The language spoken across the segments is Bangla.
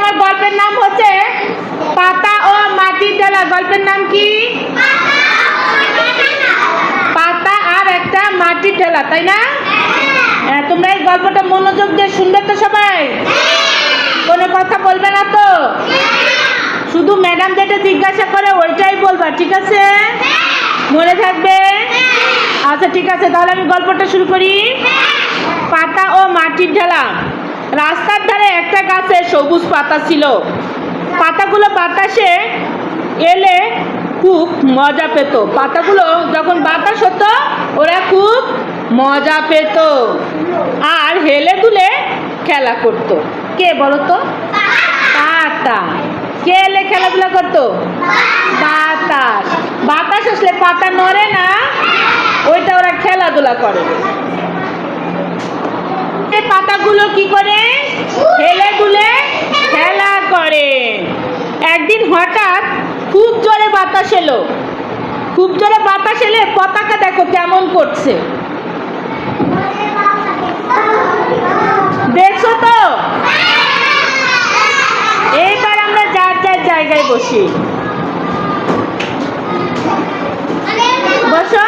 আমার গল্পের নাম হচ্ছে পাতা ও মাটির ঢেলা। গল্পের নাম কি? পাতা আর একটা মাটির ঢেলা, তাই না? তোমরা এই গল্পটা মনোযোগ দিয়ে শুনবে তো সবাই? কোনো কথা বলবে না তো? শুধু ম্যাডাম যেটা জিজ্ঞাসা করে ওইটাই বলবা, ঠিক আছে? মনে থাকবে? আচ্ছা ঠিক আছে, তাহলে আমি গল্পটা শুরু করি। পাতা ও মাটির ঢেলা। রাস্তার ধারে একটা গাছে সবুজ পাতা ছিল। পাতাগুলো বাতাসে এলে খুব মজা পেত। পাতাগুলো যখন বাতাস হতো ওরা খুব মজা পেত আর হেলে দুলে খেলা করত। কে বলো তো? পাতা। কে এলে খেলাধুলা করতো? বাতাস। বাতাস আসলে পাতা নড়ে না, ওইটা ওরা খেলাধুলা করে। পাতাগুলো কি করে? হেলে দুলে খেলা করে। একদিন হঠাৎ খুব জোরে বাতাস এলো। খুব জোরে বাতাস এলে পতাকা দেখো কেমন করছে, দেখছো তো? এইবার আমরা যার যার জায়গায় বসি। বসো।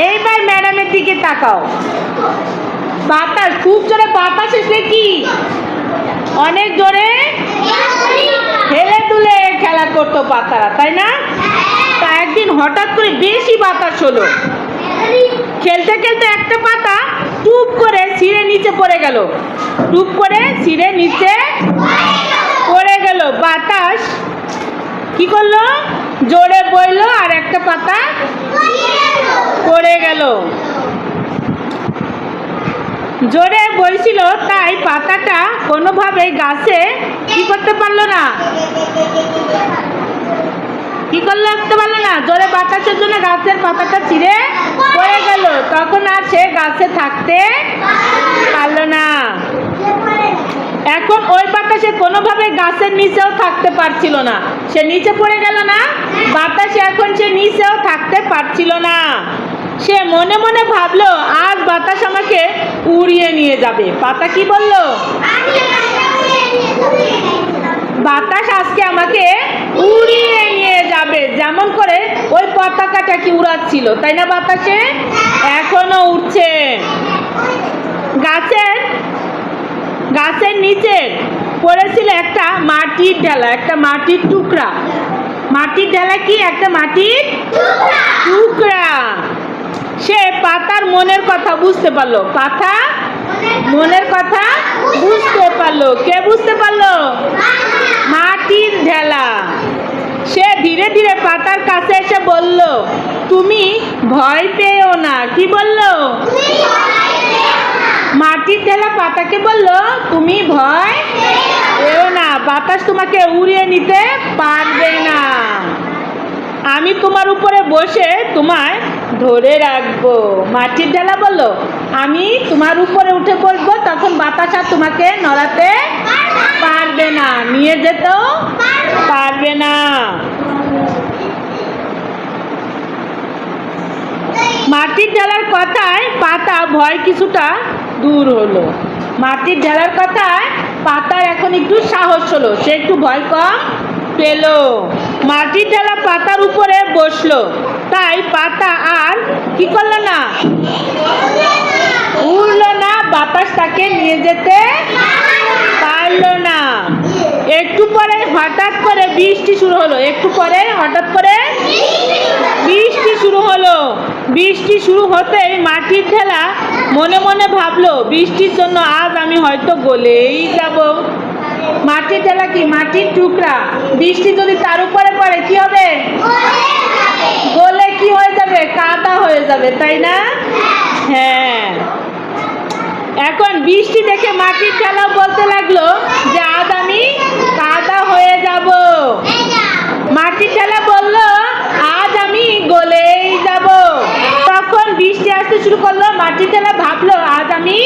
এইবার ম্যাডামের দিকে তাকাও। বাতাস, খুব জোরে বাতাস এসে কি অনেক জোরে হেলে দুলে খেলা করতো পাতারা, তাই না? তা একদিন হঠাৎ করে বেশি বাতাস হলো। খেলতে খেলতে একটা পাতা টুপ করে ছিঁড়ে নিচে পড়ে গেল। টুপ করে ছিঁড়ে নিচে পড়ে গেল। বাতাস কি করলো? জোরে বইলো আর একটা পাতা পড়ে গেল। জোরে বইছিল তাই পাতাটা কোনোভাবে গাছে কি করতে পারলো না, কি করতে পারলো না। জোরে বাতাসের জন্য গাছের পাতাটা ছিঁড়ে পড়ে গেল। তখন আর সে গাছে থাকতে পারলো না। এখন ওই বাতাসে কোনোভাবে গাছের নিচেও থাকতে পারছিল না। সে নিচে পড়ে গেল না, বাতাসে এখন সে নিচেও থাকতে পারছিল না। সে মনে মনে ভাবলো আজ বাতাস আমাকে উড়িয়ে নিয়ে যাবে। পাতা কি বললো? বাতাস আজকে আমাকে উড়িয়ে নিয়ে যাবে। যেমন করে ওই পতাকাটা কি উড়াচ্ছিল, তাই না? বাতাসে এখনো উঠছে। গাছের নিচে পড়েছিল একটা মাটির ঢেলা, একটা মাটির টুকরা। মাটির ঢেলা কি? একটা মাটির টুকরা। সে পাতার মনের কথা বুঝতে পারলো। পাতা মনের কথা বুঝতে পারলো। কে বুঝতে পারলো? মাটির ঢেলা। সে ধীরে ধীরে পাতার কাছে এসে বলল, তুমি ভয় পেও না। কি বললো? মাটির ঢেলা পাতাকে বলল, তুমি ভয় পেও না, বাতাস তোমাকে উড়িয়ে নিতে পারবে না। আমি তোমার উপরে বসে তোমায় ধরে রাখবো। মাটির ঢেলা বলল, আমি তোমার উপরে উঠে বসবো, তখন বাতাস আর তোমাকে নড়াতে পারবে না, নিয়ে যেতেও পারবে না। মাটির ঢেলার কথায় পাতা ভয় কিছুটা দূর হলো। মাটির ঢেলার কথায় পাতার এখন একটু সাহস হলো, সে একটু ভয় কম পেল। মাটির ঢেলা পাতার উপরে বসলো, তাই পাতা আর কি করলো না, উড়লো না, বাতাস তাকে নিয়ে যেতে পারলো না। একটু পরে হঠাৎ করে বৃষ্টি শুরু হলো। একটু পরে হঠাৎ করে বৃষ্টি শুরু হলো। বৃষ্টি শুরু হতেই মাটির ঢেলা মনে মনে ভাবলো, বৃষ্টির জন্য আজ আমি হয়তো গলেই যাব। মাটির ঢেলা কি? মাটির টুকরা। বৃষ্টি যদি তার উপরে পড়ে কি হবে? গলে কি হয়ে যাবে? কাদা হয়ে যাবে, তাই না? হ্যাঁ। এখন বৃষ্টি দেখে মাটির ঢেলা বলতে লাগলো যে আজ আমি কাদা হয়ে যাব। মাটির ঢেলা বলল, আজ আমি গলেই যাব। তখন বৃষ্টি আসতে শুরু করলো। মাটির ঢেলা ভাবলো, আজ আমি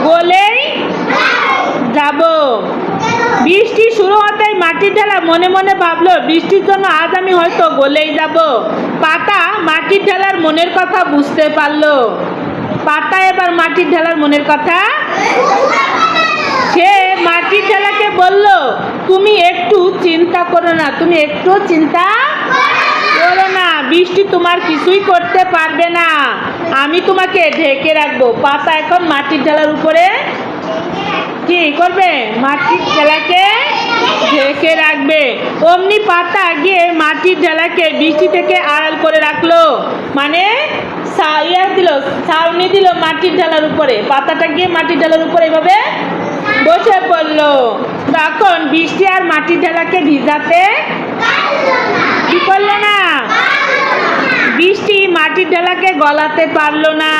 গলেই যাব। বৃষ্টি শুরু হতেই মাটির ঢেলা মনে মনে ভাবলো, বৃষ্টির জন্য আজ আমি হয়তো গলেই যাব। পাতা মাটির ঢেলার মনের কথা বুঝতে পারলো। পাতা এবার মাটির ঢেলার মনের কথা সে মাটির ঢেলাকে বলল, তুমি একটু চিন্তা করো না, তুমি একটু চিন্তা করো না, বৃষ্টি তোমার কিছুই করতে পারবে না, আমি তোমাকে ঢেকে রাখবো। পাতা এখন মাটির ঢেলার উপরে কি করবে? মাটির ঢেলাকে ঢেকে রাখবে। অমনি পাতা গিয়ে মাটির ঢেলাকে বৃষ্টি থেকে আড়াল করে রাখলো, মানে ছাউনি দিল মাটির ঢেলার উপরে। পাতাটা গিয়ে মাটির ঢেলার উপরে এভাবে বসে পড়লো। তখন বৃষ্টি আর মাটির ঢেলাকে ভিজাতে কি করলো না, বৃষ্টি মাটির ঢেলাকে গলাতে পারলো না।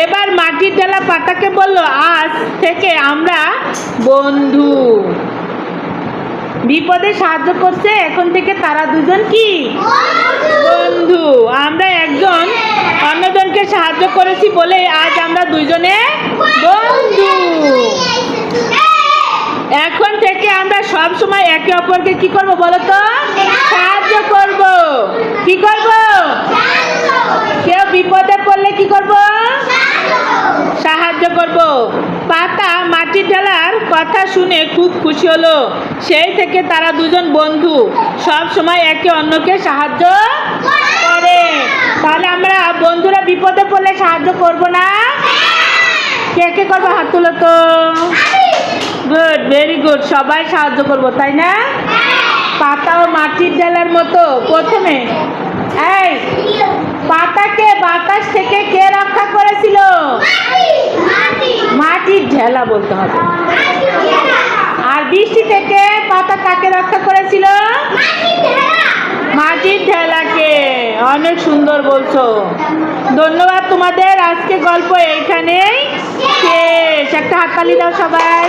এবার মাটির ঢেলা পাতাকে বলল, আজ থেকে আমরা বন্ধু। বিপদে সাহায্য করছে, এখন থেকে তারা দুজন কি বন্ধু। আমরা একজন অন্যজনকে সাহায্য করেছি বলে আজ আমরা দুইজনে বন্ধু। এখন থেকে আমরা সব সময় একে অপরকে কি করব বলো তো? সাহায্য করব। কি করব? কেউ বিপদে পড়লে কি করব? সাহায্য করব। পাতা মাটির ঢেলার কথা শুনে খুব খুশি হলো। সেই থেকে তারা দুজন বন্ধু, সব সময় একে অন্যকে সাহায্য করে। তাহলে আমরা বন্ধুরা বিপদে পড়লে সাহায্য করব না? কে কে করবো? হাত তুলো তো। গুড, ভেরি গুড, সবাই সাহায্য করব, তাই না? পাতা ও মাটির ঢেলার মতো প্রথমে এই পাতাকে বাতাস থেকে কে রক্ষা করেছিল? মাটির ঢেলা বলতে হবে। আর বৃষ্টি থেকে পাতা কাকে রক্ষা করেছিল? মাটির ঢেলাকে। অনেক সুন্দর বলছো, ধন্যবাদ তোমাদের। আজকে গল্প এইখানেই শেষ। একটা হাততালি দাও সবাই।